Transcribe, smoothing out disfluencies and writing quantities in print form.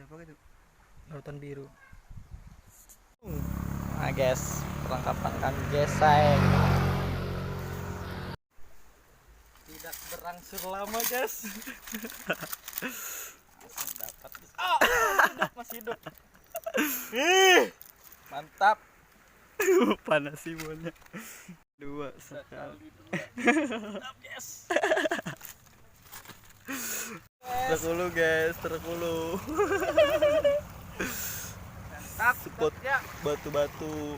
apa gitu? Lautan biru. Nah guys, perlengkapan kami guys, say. Tidak berangsur lama guys. Langsung dapat. Masih hidup. Mantap. Panas sih buahnya. Dua sekali. Mantap guys. Terkulu guys, terkulu. Mantap. Spot batu-batu.